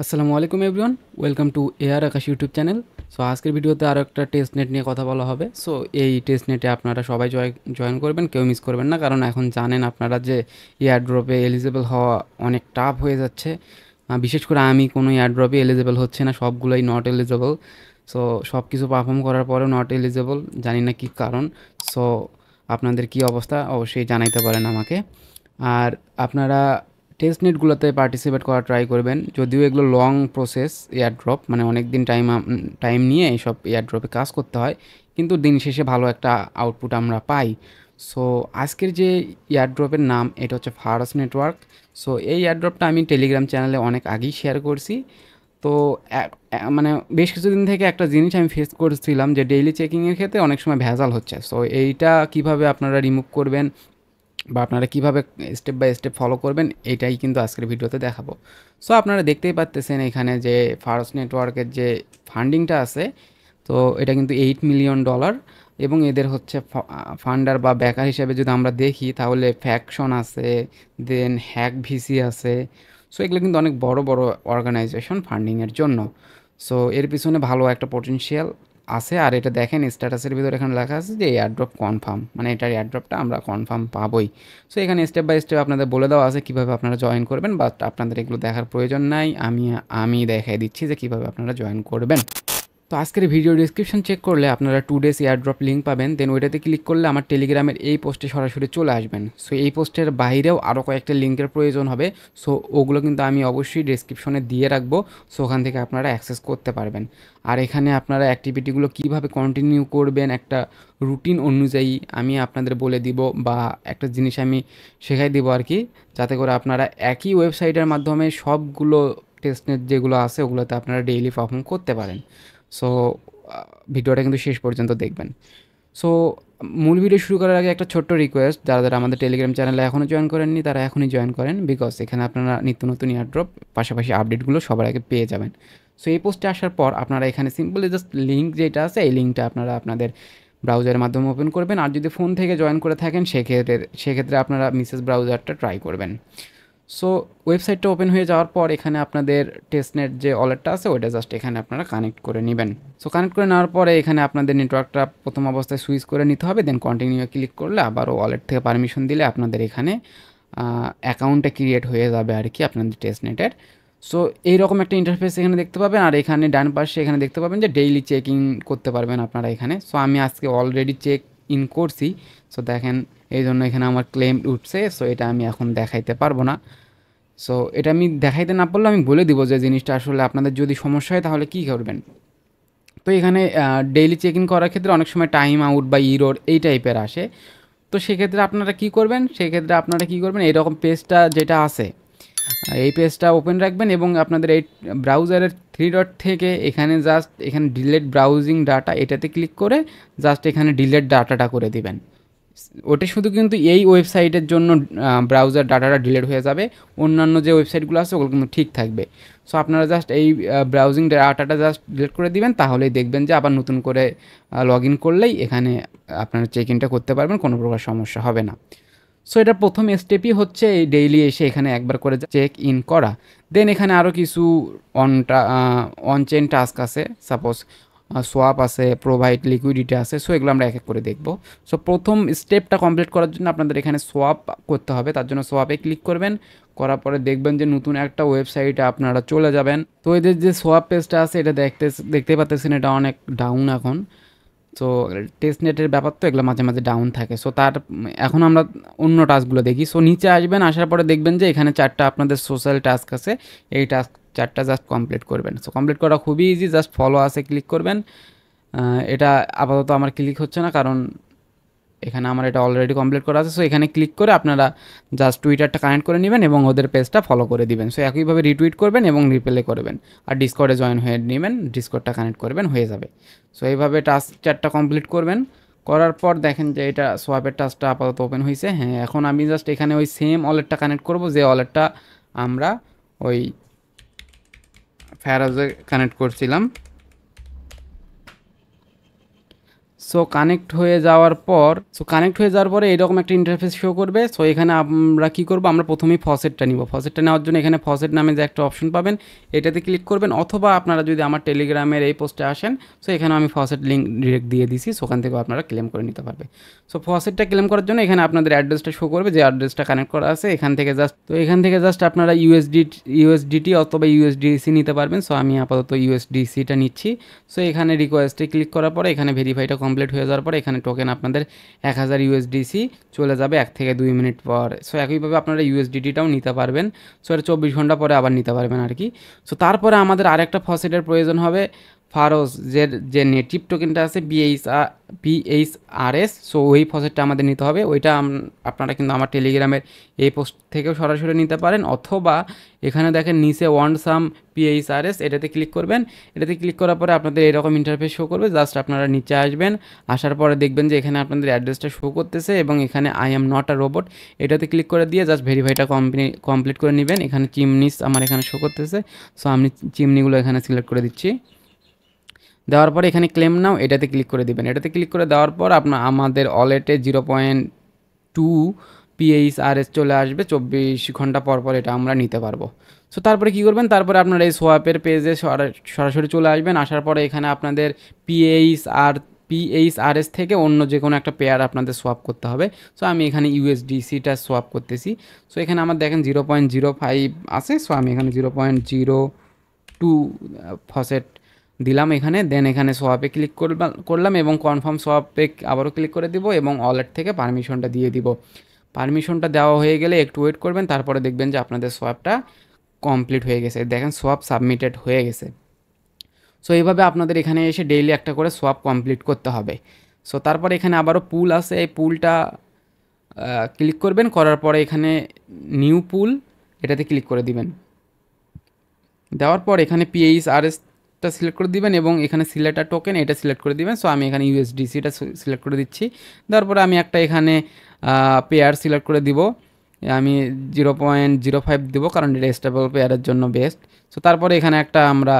আসসালামু আলাইকুম everyone, welcome to AR Akash YouTube channel. So আজকের ভিডিওতে আরও একটা টেস্ট নেট নিয়ে কথা বলা হবে। সো এই টেস্ট নেটে আপনারা সবাই জয়েন করবেন, কেউ মিস করবেন না, কারণ এখন জানেন আপনারা যে এয়ারড্রপে এলিজিবল হওয়া অনেক টাফ হয়ে যাচ্ছে। বিশেষ করে আমি কোনো এয়ারড্রপে এলিজিবল হচ্ছে না, সবগুলোই নট এলিজিবল। সো সব কিছু পারফর্ম করার পরেও নট এলিজিবল, জানি না কী কারণ। সো আপনাদের কী অবস্থা অবশ্যই জানাইতে পারেন আমাকে। আর আপনারা টেস্ট নেটগুলোতে পার্টিসিপেট করা ট্রাই করবেন, যদিও এগুলো লং প্রসেস এয়ারড্রপ, মানে অনেক দিন টাইম নিয়ে এইসব এয়ারড্রপে কাজ করতে হয়, কিন্তু দিন শেষে ভালো একটা আউটপুট আমরা পাই। সো আজকের যে এয়ারড্রপের নাম, এটা হচ্ছে ফারাস নেটওয়ার্ক। সো এই এয়ারড্রপটা আমি টেলিগ্রাম চ্যানেলে অনেক আগেই শেয়ার করছি। তো মানে বেশ কিছুদিন থেকে একটা জিনিস আমি ফেস করছিলাম, যে ডেইলি চেকিংয়ের ক্ষেত্রে অনেক সময় ভেজাল হচ্ছে। সো এইটা কিভাবে আপনারা রিমুভ করবেন বা আপনারা কীভাবে স্টেপ বাই স্টেপ ফলো করবেন, এটাই কিন্তু আজকের ভিডিওতে দেখাবো। সো আপনারা দেখতেই পাচ্তেছেন এখানে যে ফারাস নেটওয়ার্কের যে ফান্ডিংটা আছে, তো এটা কিন্তু $8 মিলিয়ন, এবং এদের হচ্ছে ফান্ডার বা ব্যাকার হিসেবে যদি আমরা দেখি তাহলে ফ্যাকশন আছে, দেন হ্যাক ভিসি আছে। সো এগুলো কিন্তু অনেক বড় বড় অর্গানাইজেশন ফান্ডিংয়ের জন্য। সো এর পিছনে ভালো একটা পটেনশিয়াল আছে। আর এটা দেখেন স্ট্যাটাসের ভিতরে এখানে লেখা আছে যে এয়ারড্রপ কনফার্ম, মানে এটার এয়ারড্রপটা আমরা কনফার্ম পাবোই। সো এখানে স্টেপ বাই স্টেপ আপনাদের বলে দেওয়া আছে কীভাবে আপনারা জয়েন করবেন, বাট আপনাদের এগুলো দেখার প্রয়োজন নাই, আমি দেখাই দিচ্ছি যে কীভাবে আপনারা জয়েন করবেন। তো আজকের ভিডিও ডিসক্রিপশন চেক করলে আপনারা 2 ডেজ এয়ারড্রপ লিঙ্ক পাবেন, দেন ওইটাতে ক্লিক করলে আমার টেলিগ্রামের এই পোস্টে সরাসরি চলে আসবেন। সো এই পোস্টের বাইরেও আরও কয়েকটা লিঙ্কের প্রয়োজন হবে, সো ওগুলো কিন্তু আমি অবশ্যই ডিসক্রিপশনে দিয়ে রাখবো। সো ওখান থেকে আপনারা অ্যাক্সেস করতে পারবেন। আর এখানে আপনারা অ্যাক্টিভিটিগুলো কীভাবে কন্টিনিউ করবেন একটা রুটিন অনুযায়ী আমি আপনাদের বলে দিব, বা একটা জিনিস আমি শেখাই দিব আর কি, যাতে করে আপনারা একই ওয়েবসাইটের মাধ্যমে সবগুলো টেস্টনেট যেগুলো আছে ওগুলোতে আপনারা ডেইলি পারফর্ম করতে পারেন। সো ভিডিওটা কিন্তু শেষ পর্যন্ত দেখবেন। সো মূল ভিডিও শুরু করার আগে একটা ছোট্ট রিকোয়েস্ট, যারা যারা আমাদের টেলিগ্রাম চ্যানেলে এখনও জয়েন করেননি তারা এখনই জয়েন করেন, বিকজ এখানে আপনারা নিত্য নতুন এয়ারড্রপ পাশাপাশি আপডেটগুলো সবার আগে পেয়ে যাবেন। সো এই পোস্টে আসার পর আপনারা এখানে সিম্পলি জাস্ট লিঙ্ক যেটা আছে এই লিঙ্কটা আপনারা আপনাদের ব্রাউজারের মাধ্যমে ওপেন করবেন। আর যদি ফোন থেকে জয়েন করে থাকেন সেক্ষেত্রে আপনারা মিসেস ব্রাউজারটা ট্রাই করবেন। সো ওয়েবসাইটটা ওপেন হয়ে যাওয়ার পর এখানে আপনাদের টেস্টনেট যে ওয়ালেটটা আছে ওইটা জাস্ট এখানে আপনারা কানেক্ট করে নেবেন। সো কানেক্ট করে নেওয়ার পরে এখানে আপনাদের নেটওয়ার্কটা প্রথম অবস্থায় সুইচ করে নিতে হবে, দেন কন্টিনিউ ক্লিক করলে আবারও ওয়ালেট থেকে পারমিশন দিলে আপনাদের এখানে অ্যাকাউন্টটা ক্রিয়েট হয়ে যাবে আর কি আপনাদের টেস্টনেটের। সো এইরকম একটা ইন্টারফেস এখানে দেখতে পাবেন। আর এখানে ডান পাশে এখানে দেখতে পাবেন যে ডেইলি চেক ইন করতে পারবেন আপনারা এখানে। সো আমি আজকে অলরেডি চেক ইন করছি। সো দেখেন এই জন্য এখানে আমার ক্লেম উঠছে। সো এটা আমি এখন দেখাইতে পারবো না। সো এটা আমি দেখাইতে না পারলে আমি বলে দিব যে জিনিসটা আসলে আপনাদের যদি সমস্যা হয় তাহলে কী করবেন। তো এখানে ডেইলি চেক ইন করার ক্ষেত্রে অনেক সময় টাইম আউট বা ইরোর এই টাইপের আসে। তো সেক্ষেত্রে আপনারা কী করবেন, এইরকম পেজটা যেটা আছে এই পেজটা ওপেন রাখবেন এবং আপনাদের এই ব্রাউজারের 3 ডট থেকে এখানে ডিলেট ব্রাউজিং ডাটা এটাতে ক্লিক করে জাস্ট এখানে ডিলেট ডাটাটা করে দিবেন। ওটা শুধু কিন্তু এই ওয়েবসাইটের জন্য ব্রাউজার ডাটাটা ডিলিট হয়ে যাবে, অন্যান্য যে ওয়েবসাইটগুলো আছে ওগুলো কিন্তু ঠিক থাকবে। সো আপনারা জাস্ট এই ব্রাউজিং ডাটাটা জাস্ট ডিলিট করে দিবেন, তাহলেই দেখবেন যে আবার নতুন করে লগ ইন করলেই এখানে আপনারা চেক ইনটা করতে পারবেন, কোনো প্রকার সমস্যা হবে না। সো এটা প্রথম স্টেপই হচ্ছে এই ডেইলি এসে এখানে একবার করে চেক ইন করা। দেন এখানে আরও কিছু অন চেইন টাস্ক আছে, সাপোজ সোয়াপ আছে, প্রোভাইড লিকুইডিটি আছে। সো এগুলো আমরা এক এক করে দেখব। সো প্রথম স্টেপটা কমপ্লিট করার জন্য আপনাদের এখানে সোয়াপ করতে হবে, তার জন্য সোয়াপে ক্লিক করবেন। করার পরে দেখবেন যে নতুন একটা ওয়েবসাইটে আপনারা চলে যাবেন। তো এদের যে সোয়াপ পেজটা আছে এটা দেখতে পাচ্ছেন এটা অনেক ডাউন এখন। সো টেস্টনেটের ব্যাপার তো এগুলো মাঝে মাঝে ডাউন থাকে। সো এখন আমরা অন্য টাস্কগুলো দেখি। সো নিচে আসবেন, আসার পরে দেখবেন যে এখানে 4টা আপনাদের সোশ্যাল টাস্ক আছে, এই টাস্ক 4টা জাস্ট কমপ্লিট করবেন। সো কমপ্লিট করা খুবই ইজি, জাস্ট ফলো আছে ক্লিক করবেন। এটা আপাতত আমার ক্লিক হচ্ছে না, কারণ এখানে আমার এটা অলরেডি কমপ্লিট করা আছে। সো এখানে ক্লিক করে আপনারা জাস্ট টুইটারটা কানেক্ট করে নেবেন এবং ওদের পেজটা ফলো করে দিবেন। সো একইভাবে রিটুইট করবেন এবং রিপ্লে করবেন, আর ডিসকর্ডে জয়েন হয়ে নেবেন, ডিসকর্ডটা কানেক্ট করবেন, হয়ে যাবে। সো এইভাবে টাস্ক 4টা কমপ্লিট করবেন। করার পর দেখেন যে এটা সোয়াপের টাস্কটা আপাতত ওপেন হয়েছে। হ্যাঁ, এখন আমি জাস্ট এখানে ওই সেম ওয়ালেটটা কানেক্ট করব যে ওয়ালেটটা আমরা ওই ফ্যারাজে কানেক্ট করছিলাম। কানেক্ট হয়ে যাওয়ার পরে এরকম একটা ইন্টারফেস শো করবে। সো এখানে আমরা কি করব, আমরা প্রথমেই ফসেটটা নিব। ফসেটটা নেওয়ার জন্য এখানে ফসেট নামে যে একটা অপশন পাবেন, এটাতে ক্লিক করবেন, অথবা আপনারা যদি আমার টেলিগ্রামের এই পোস্টে আসেন, সো এখানে আমি ফসেট লিঙ্ক ডিরেক্ট দিয়ে দিছি, সো ওখান থেকে আপনারা ক্লেম করে নিতে পারবে। সো ফসেটটা ক্লেম করার জন্য এখানে আপনাদের অ্যাড্রেসটা শো করবে, যে অ্যাড্রেসটা কানেক্ট করা আছে। এখান থেকে জাস্ট আপনারা ইউএসডিটি অথবা ইউএসডিসি নিতে পারবেন। সো আমি আপাতত ইউএসডিসিটা নিচ্ছি। সো এখানে রিকোয়েস্টে ক্লিক করার পরে এখানে ভেরিফাইটা কমপ্লিট হয়ে যাওয়ার পরে এখানে টোকেন আপনাদের 1000 ইউএসডিসি চলে যাবে 1 থেকে 2 মিনিট পর। সো একইভাবে আপনারা ইউএসডিটিটাও নিতে পারবেন। সো এটা 24 ঘন্টা পরে আবার নিতে পারবেন আর কি। সো তারপরে আমাদের আরেকটা ফসেটের প্রয়োজন হবে, ফারোস যে নেটিভ টোকেনটা আছে বিএইচআরএস। সো ওই ফসেটটা আমাদের নিতে হবে। ওইটা আপনারা কিন্তু আমার টেলিগ্রামের এই পোস্ট থেকেও সরাসরি নিতে পারেন, অথবা এখানে দেখেন নিচে ওয়ান্ট সাম পিএইচআরএস, এটাতে ক্লিক করবেন। এটাতে ক্লিক করার পরে আপনাদের এরকম ইন্টারফেস শো করবে। জাস্ট আপনারা নিচে আসবেন, আসার পরে দেখবেন যে এখানে আপনাদের অ্যাড্রেসটা শো করতেছে এবং এখানে I am not a robot, এটাতে ক্লিক করে দিয়ে জাস্ট ভেরিফাইটা কমপ্লিট করে নেবেন। এখানে চিমনিস আমার এখানে শো করতেছে। সো আমি চিমনিগুলো এখানে সিলেক্ট করে দিচ্ছি। দেওয়ার পর এখানে ক্লেম নাও, এটাতে ক্লিক করে দিবেন। এটাতে ক্লিক করে দেওয়ার পর আমাদের ওয়ালেটে 0.2 পিএইচআরএস চলে আসবে। 24 ঘন্টা পর পর এটা আমরা নিতে পারবো। সো তারপরে কী করবেন, তারপরে আপনারা এই সোয়াপের পেজে সরাসরি চলে আসবেন। আসার পরে এখানে আপনাদের পিএইচআরএস থেকে অন্য যে কোনো একটা পেয়ার আপনাদের সোয়াপ করতে হবে। সো আমি এখানে ইউএসডিসিটা সোয়াপ করতেছি। সো এখানে আমার দেখেন 0.05 আছে। সো আমি এখানে 0.02 ফসেট দিলাম এখানে। দেন এখানে সোয়াপে ক্লিক করলাম এবং কনফার্ম সোয়াপে আবারও ক্লিক করে দিব এবং ওয়ালেট থেকে পারমিশনটা দিয়ে দিব। পারমিশনটা দেওয়া হয়ে গেলে একটু ওয়েট করবেন, তারপরে দেখবেন যে আপনাদের সোয়াপটা কমপ্লিট হয়ে গেছে। দেখেন সোয়াপ সাবমিটেড হয়ে গেছে। সো এইভাবে আপনাদের এখানে এসে ডেইলি একটা করে সোয়াপ কমপ্লিট করতে হবে। সো তারপরে এখানে আবারও পুল আছে, এই পুলটা ক্লিক করবেন, করার পরে এখানে নিউ পুল এটাতে ক্লিক করে দিবেন। দেওয়ার পর এখানে পিএইচআরএসটা সিলেক্ট করে দিবেন এবং এখানে সিলেক্ট আ টোকেন এটা সিলেক্ট করে দিবেন। সো আমি এখানে ইউএসডিসিটা সিলেক্ট করে দিচ্ছি। দেওয়ার পরে আমি একটা এখানে পেয়ার সিলেক্ট করে দিব। আমি 0.05 দিব, কারণ এটা স্টেবল পেয়ারের জন্য বেস্ট। সো তারপরে এখানে একটা আমরা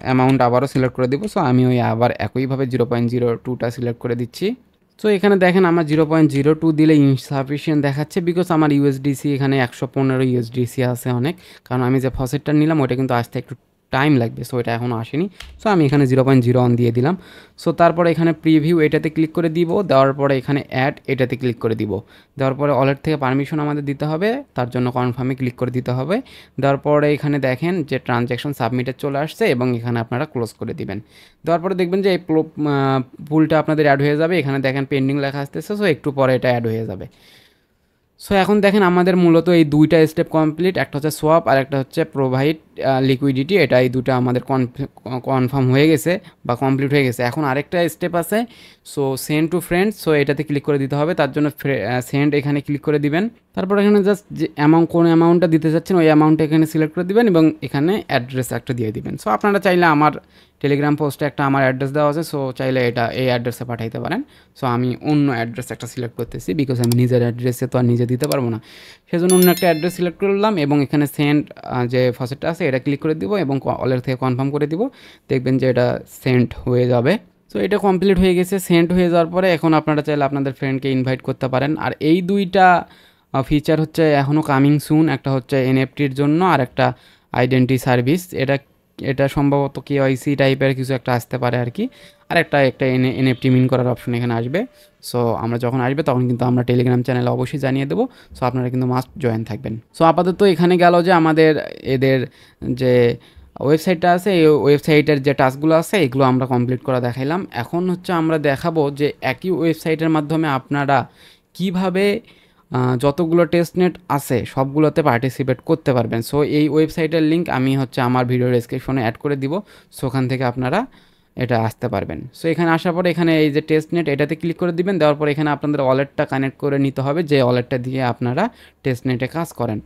অ্যামাউন্ট আবারও সিলেক্ট করে দিব। সো আমি ওই আবার একইভাবে 0.02টা সিলেক্ট করে দিচ্ছি। সো এখানে দেখেন আমার 0.02 দিলে ইনসাফিসিয়েন্ট দেখাচ্ছে, বিকজ আমার ইউএসডিসি এখানে 115 ইউএসডিসি আছে অনেক, কারণ আমি যে ফসেটটা নিলাম ওইটা কিন্তু আসতে একটু টাইম লাগবে। সো এটা এখনও আসেনি। সো আমি এখানে 0.01 দিয়ে দিলাম। সো তারপরে এখানে প্রিভিউ এটাতে ক্লিক করে দিব। দেওয়ার পরে এখানে অ্যাড এটাতে ক্লিক করে দিব। দেওয়ার পরে ওয়ালেট থেকে পারমিশন আমাদের দিতে হবে, তার জন্য কনফার্মে ক্লিক করে দিতে হবে। দেওয়ার পরে এখানে দেখেন যে ট্রানজ্যাকশন সাবমিটেড চলে আসছে এবং এখানে আপনারা ক্লোজ করে দিবেন। দেওয়ার পরে দেখবেন যে এই পুলটা আপনাদের অ্যাড হয়ে যাবে। এখানে দেখেন পেন্ডিং লেখা আসতেছে। সো একটু পরে এটা অ্যাড হয়ে যাবে। সো এখন দেখেন আমাদের মূলত এই দুইটা স্টেপ কমপ্লিট, একটা হচ্ছে সোয়াপ আর একটা হচ্ছে প্রোভাইড লিকুইডিটি। এটা এই দুটো আমাদের কনফার্ম হয়ে গেছে বা কমপ্লিট হয়ে গেছে। এখন আরেকটা স্টেপ আছে, so send to friends. So এটাতে ক্লিক করে দিতে হবে, তার জন্য সেন্ড এখানে ক্লিক করে দিবেন। তারপর এখানে জাস্ট যে কোন অ্যামাউন্টটা দিতে চাচ্ছেন ওই অ্যামাউন্টটা এখানে সিলেক্ট করে দিবেন এবং এখানে অ্যাড্রেস একটা দিয়ে দিবেন। সো আপনারা চাইলে আমার টেলিগ্রাম পোস্টে একটা আমার অ্যাড্রেস দেওয়া আছে, সো চাইলে এটা এই অ্যাড্রেসে পাঠাইতে পারেন। সো আমি অন্য অ্যাড্রেস একটা সিলেক্ট করতেছি, বিকজ আমি নিজের অ্যাড্রেসে তো আর নিজে দিতে পারবো না, সেজন্য অন্য একটা অ্যাড্রেস সিলেক্ট করলাম এবং এখানে সেন্ড যে ফসেটটা আছে এটা ক্লিক করে দিব এবং ওয়ালেট থেকে কনফার্ম করে দিব। দেখবেন যে এটা সেন্ড হয়ে যাবে। সো এটা কমপ্লিট হয়ে গেছে। সেন্ড হয়ে যাওয়ার পরে এখন আপনারা চাইলে আপনাদের ফ্রেন্ডকে ইনভাইট করতে পারেন। আর এই দুইটা ফিচার হচ্ছে এখনও কামিং সুন। একটা হচ্ছে এনএফটির জন্য আর একটা আইডেন্টি সার্ভিস। এটা সম্ভবত কেওয়াইসি টাইপের কিছু একটা আসতে পারে আর কি। আর একটা এনএফটি মিন করার অপশন এখানে আসবে। সো আমরা যখন আসবে তখন কিন্তু আমরা টেলিগ্রাম চ্যানেলে অবশ্যই জানিয়ে দেবো। সো আপনারা কিন্তু মাস্ট জয়েন থাকবেন। সো আপাতত এখানে গেল যে আমাদের এদের যে ওয়েবসাইটটা আছে, এই ওয়েবসাইটের যে টাস্কগুলো আছে এগুলো আমরা কমপ্লিট করা দেখাইলাম। এখন হচ্ছে আমরা দেখাবো যে একই ওয়েবসাইটের মাধ্যমে আপনারা কিভাবে যতগুলো টেস্টনেট আছে সবগুলোতে পার্টিসিপেট করতে পারবেন। সো এই ওয়েবসাইটের লিঙ্ক আমি হচ্ছে আমার ভিডিও ডেসক্রিপশনে অ্যাড করে দিব। সো ওখান থেকে আপনারা এটা আসতে পারবেন। সো এখানে আসার পরে এখানে এই যে টেস্টনেট এটাতে ক্লিক করে দিবেন। দেওয়ার পরে এখানে আপনাদের ওয়ালেটটা কানেক্ট করে নিতে হবে, যে ওয়ালেটটা দিয়ে আপনারা টেস্টনেটে কাজ করেন।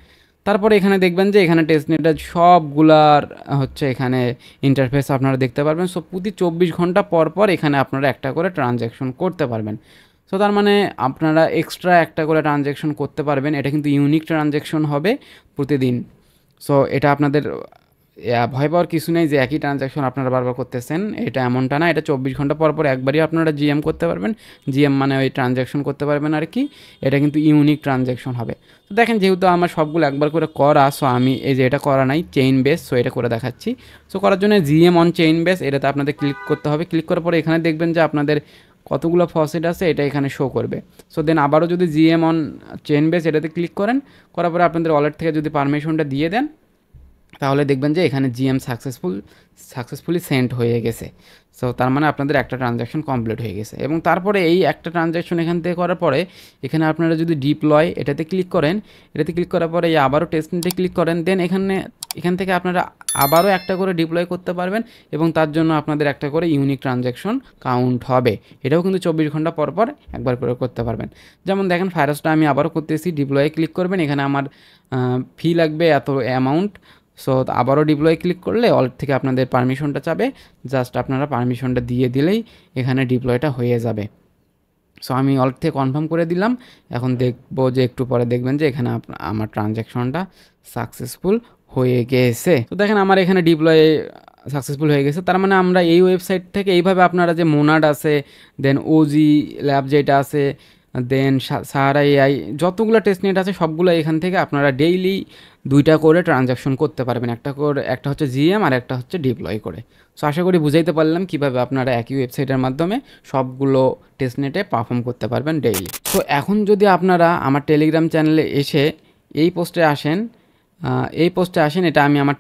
তারপরে এখানে দেখবেন যে এখানে টেস্টনেটের সবগুলার হচ্ছে এখানে ইন্টারফেস আপনারা দেখতে পারবেন। সো প্রতি 24 ঘন্টা পর পর এখানে আপনারা একটা করে ট্রানজ্যাকশন করতে পারবেন। সো তার মানে আপনারা এক্সট্রা একটা করে ট্রানজ্যাকশন করতে পারবেন। এটা কিন্তু ইউনিক ট্রানজ্যাকশন হবে প্রতিদিন। সো এটা আপনাদের ভয় পাওয়ার কিছু নেই যে একই ট্রানজ্যাকশন আপনারা বারবার করতেছেন, এটা এমনটা না। এটা 24 ঘন্টা পর পর একবারই আপনারা জিএম করতে পারবেন। জিএম মানে ওই ট্রানজ্যাকশন করতে পারবেন আর কি। এটা কিন্তু ইউনিক ট্রানজ্যাকশন হবে। তো দেখেন যেহেতু আমার সবগুলো একবার করে করা, সো আমি এই যে এটা করা নাই চেইন বেস, সো এটা করে দেখাচ্ছি। সো করার জন্য জিএম অন চেইন বেস এটাতে আপনাদের ক্লিক করতে হবে। ক্লিক করার পরে এখানে দেখবেন যে আপনাদের কতগুলো ফসেট আছে এটা এখানে শো করবে। সো দেন আবারও যদি জিএম অন চেইন বেস এটাতে ক্লিক করেন, করার পরে আপনাদের ওয়ালেট থেকে যদি পারমিশনটা দিয়ে দেন, তাহলে দেখবেন যে এখানে জিএম সাকসেসফুলি সেন্ড হয়ে গেছে। সো তার মানে আপনাদের একটা ট্রানজ্যাকশন কমপ্লিট হয়ে গেছে। এবং তারপরে এই একটা ট্রানজ্যাকশন এখান থেকে করার পরে এখানে আপনারা যদি ডিপ্লয় এটাতে ক্লিক করেন, এটাতে ক্লিক করার পরে এই আবারও টেস্টনেটে ক্লিক করেন, দেন এখান থেকে আপনারা আবারও একটা করে ডিপ্লয় করতে পারবেন এবং তার জন্য আপনাদের একটা করে ইউনিক ট্রানজ্যাকশন কাউন্ট হবে। এটাও কিন্তু 24 ঘন্টা পর পর একবার করে করতে পারবেন। যেমন দেখেন ফায়ারসটা আমি আবারও করতেছি, ডিপ্লয়ে ক্লিক করবেন, এখানে আমার ফি লাগবে এত অ্যামাউন্ট। সো আবারও ডিপ্লয় ক্লিক করলে ওয়ালেট থেকে আপনাদের পারমিশনটা চাবে, জাস্ট আপনারা পারমিশনটা দিয়ে দিলেই এখানে ডিপ্লয়টা হয়ে যাবে। সো আমি ওয়ালেট থেকে কনফার্ম করে দিলাম। এখন দেখবো যে একটু পরে দেখবেন যে এখানে আমার ট্রানজ্যাকশনটা সাকসেসফুল হয়ে গেছে। তো দেখেন আমার এখানে ডিপ্লয় সাকসেসফুল হয়ে গেছে। তার মানে আমরা এই ওয়েবসাইট থেকে এইভাবে আপনারা যে মোনাড আছে, দেন ওজি ল্যাব যেটা আছে, দেন সাহারা এআই, যতগুলো টেস্টনেট আছে সবগুলো এখান থেকে আপনারা ডেইলি 2টা করে ট্রানজ্যাকশন করতে পারবেন। একটা হচ্ছে জিএম আর একটা হচ্ছে ডিপ্লয় করে। সো আশা করি বুঝাইতে পারলাম কীভাবে আপনারা একই ওয়েবসাইটের মাধ্যমে সবগুলো টেস্টনেটে পারফর্ম করতে পারবেন ডেইলি। তো এখন যদি আপনারা আমার টেলিগ্রাম চ্যানেলে এসে এই পোস্টে আসেন, এটা আমি আমার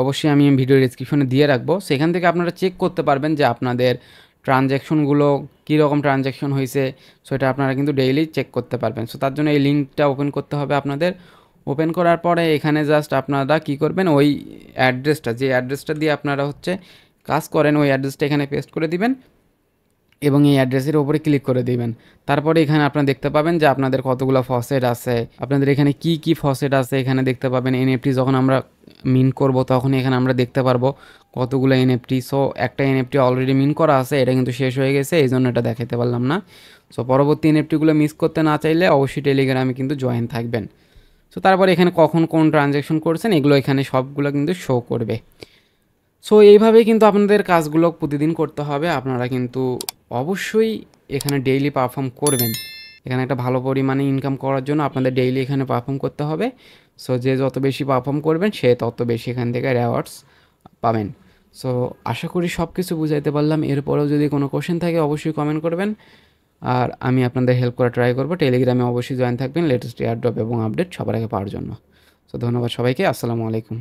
অবশ্যই আমি ভিডিও ডেসক্রিপশনে দিয়ে রাখবো। সেখান থেকে আপনারা চেক করতে পারবেন যে আপনাদের ট্রানজ্যাকশনগুলো কীরকম ট্রানজ্যাকশন হয়েছে। সো এটা আপনারা কিন্তু ডেইলি চেক করতে পারবেন। সো তার জন্য এই লিঙ্কটা ওপেন করতে হবে আপনাদের। ওপেন করার পরে এখানে জাস্ট আপনারা কী করবেন, ওই যে অ্যাড্রেসটা দিয়ে আপনারা হচ্ছে কাজ করেন, ওই অ্যাড্রেসটা এখানে পেস্ট করে দিবেন এবং এই অ্যাড্রেসের উপরে ক্লিক করে দিবেন। তারপরে এখানে আপনারা দেখতে পাবেন যে আপনাদের কতগুলো ফসেট আছে, আপনাদের এখানে কি ফসেট আছে এখানে দেখতে পাবেন। এনএফটি যখন আমরা মিন করব তখন এখানে আমরা দেখতে পারবো কতগুলো এনএফটি। সো একটা এনএফটি অলরেডি মিন করা আছে, এটা কিন্তু শেষ হয়ে গেছে, এই জন্য এটা দেখাতে পারলাম না। সো পরবর্তী এনএফটিগুলো মিস করতে না চাইলে অবশ্যই টেলিগ্রামে কিন্তু জয়েন থাকবেন। সো তারপরে এখানে কখন কোন ট্রানজ্যাকশন করছেন এগুলো এখানে সবগুলো কিন্তু শো করবে। সো এইভাবেই কিন্তু আপনাদের কাজগুলো প্রতিদিন করতে হবে। আপনারা কিন্তু অবশ্যই এখানে ডেইলি পারফর্ম করবেন। এখানে একটা ভালো পরিমাণে ইনকাম করার জন্য আপনাদের ডেইলি এখানে পারফর্ম করতে হবে। সো যে যত বেশি পারফর্ম করবেন সে তত বেশি এখান থেকে রেওয়ার্ডস পাবেন। সো আশা করি সব কিছু বুঝাইতে পারলাম। এরপরেও যদি কোনো কোশ্চেন থাকে অবশ্যই কমেন্ট করবেন, আর আমি আপনাদের হেল্প করা ট্রাই করবো। টেলিগ্রামে অবশ্যই জয়েন থাকবেন লেটেস্ট এয়ারড্রপ এবং আপডেট সবার আগে পাওয়ার জন্য। সো ধন্যবাদ সবাইকে। আসসালামু আলাইকুম।